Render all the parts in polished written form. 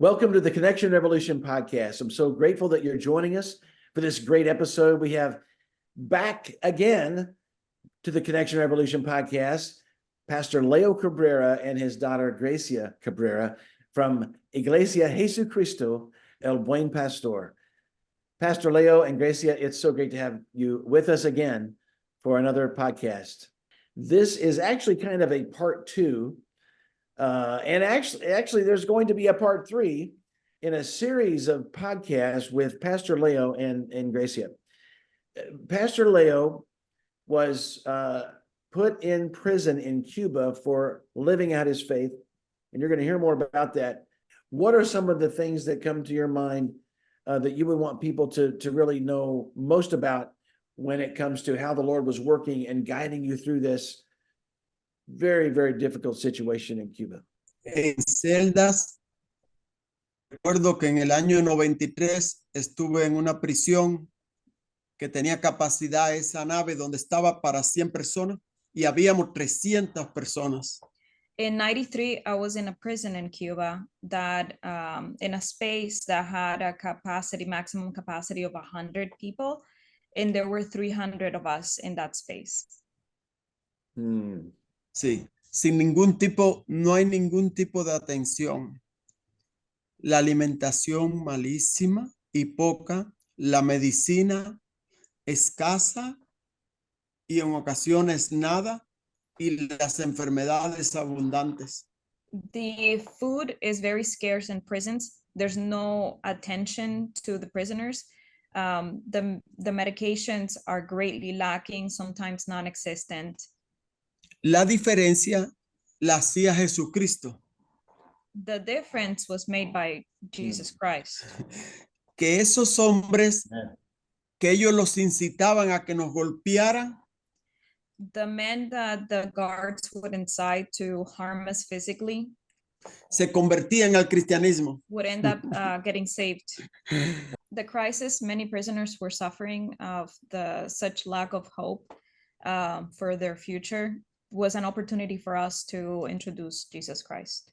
Welcome to the Connection Revolution podcast. I'm so grateful that you're joining us for this great episode. We have back again to the Connection Revolution podcast, Pastor Leo Cabrera and his daughter Gresia Cabrera from Iglesia, Jesucristo, el Buen Pastor. Pastor Leo and Gresia, it's so great to have you with us again for another podcast. This is actually kind of a part two. And actually, there's going to be a part three in a series of podcasts with Pastor Leo and Gresia. Pastor Leo was put in prison in Cuba for living out his faith, and you're going to hear more about that. What are some of the things that come to your mind that you would want people to really know most about when it comes to how the Lord was working and guiding you through this very, very difficult situation in Cuba? En celdas, recuerdo que en el año 93 estuve en una prisión que tenía capacidad esa nave donde estaba para 100 personas y habíamos 300 personas. In 93, I was in a prison in Cuba that in a space that had a maximum capacity of 100 people, and there were 300 of us in that space. Sí, no hay ningún tipo de atención. La alimentación malísima y poca, la medicina escasa y en ocasiones nada, y las enfermedades abundantes. The food is very scarce in prisons. There's no attention to the prisoners. The medications are greatly lacking, sometimes non-existent. La diferencia la hacía Jesucristo. The difference was made by Jesus Christ. Que esos hombres, que ellos los incitaban a que nos golpearan. The men that the guards would incite to harm us physically se convertían al cristianismo. Would end up getting saved. The crisis many prisoners were suffering of such lack of hope for their future was an opportunity for us to introduce Jesus Christ.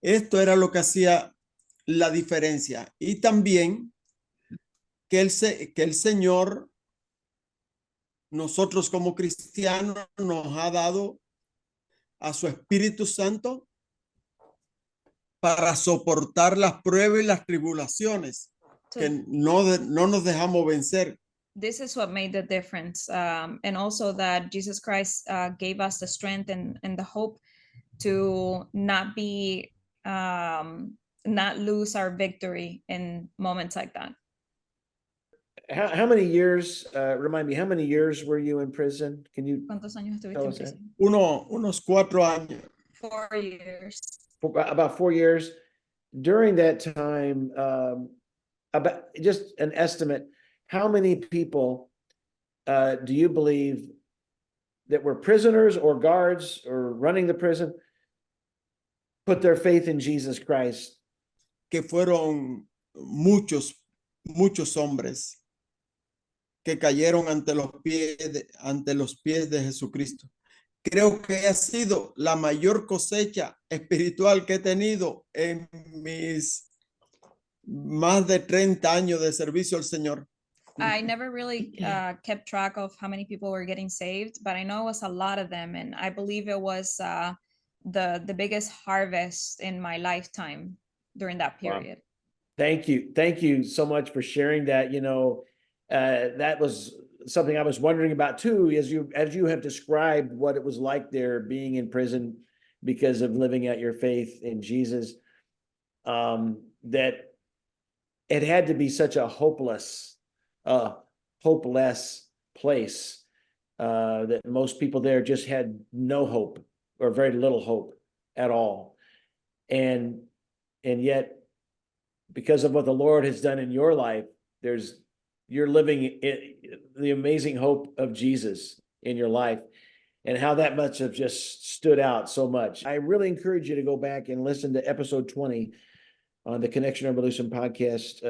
Esto era lo que hacía la diferencia. Y también que el Señor, nosotros como cristianos, nos ha dado a su Espíritu Santo para soportar las pruebas y las tribulaciones, que no nos dejamos vencer. This is what made the difference. And also that Jesus Christ gave us the strength and the hope to not lose our victory in moments like that. How many years, remind me, how many years were you in prison? Can you ¿Cuántos años estuviste tell en us that? prisión? Unos 4 años. 4 years. About 4 years. During that time, about just an estimate, how many people do you believe that were prisoners or guards or running the prison put their faith in Jesus Christ? Que fueron muchos hombres que cayeron ante los pies de Jesucristo. Creo que ha sido la mayor cosecha espiritual que he tenido en mis más de 30 años de servicio al Señor. I never really kept track of how many people were getting saved, but I know it was a lot of them, and I believe it was the biggest harvest in my lifetime during that period. Wow. Thank you so much for sharing that. You know, that was something I was wondering about too, as you have described what it was like there being in prison because of living out your faith in Jesus, that it had to be such a hopeless place, that most people there just had no hope or very little hope at all. And yet, because of what the Lord has done in your life, you're living the amazing hope of Jesus in your life, and how that must have just stood out so much. I really encourage you to go back and listen to episode 20 on the Connection Revolution podcast,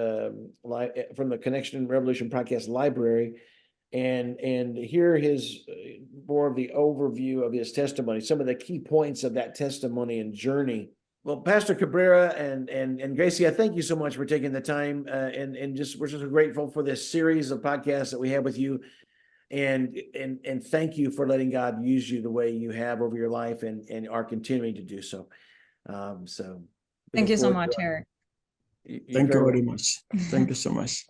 from the Connection Revolution podcast library, and hear his more of the overview of his testimony, some of the key points of that testimony and journey Well, Pastor Cabrera and Gresia, thank you so much for taking the time, and just we're just grateful for this series of podcasts that we have with you, and thank you for letting God use you the way you have over your life, and are continuing to do so. So we Thank look you so forward much, to it. Eric. Thank you very much. Thank you so much.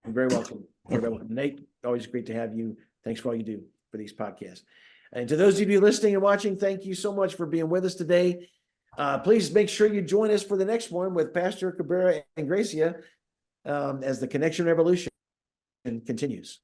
You're very welcome. You're very welcome. Nate, always great to have you. Thanks for all you do for these podcasts. And to those of you listening and watching, thank you so much for being with us today. Please make sure you join us for the next one with Pastor Cabrera and Gresia as the Connection Revolution continues.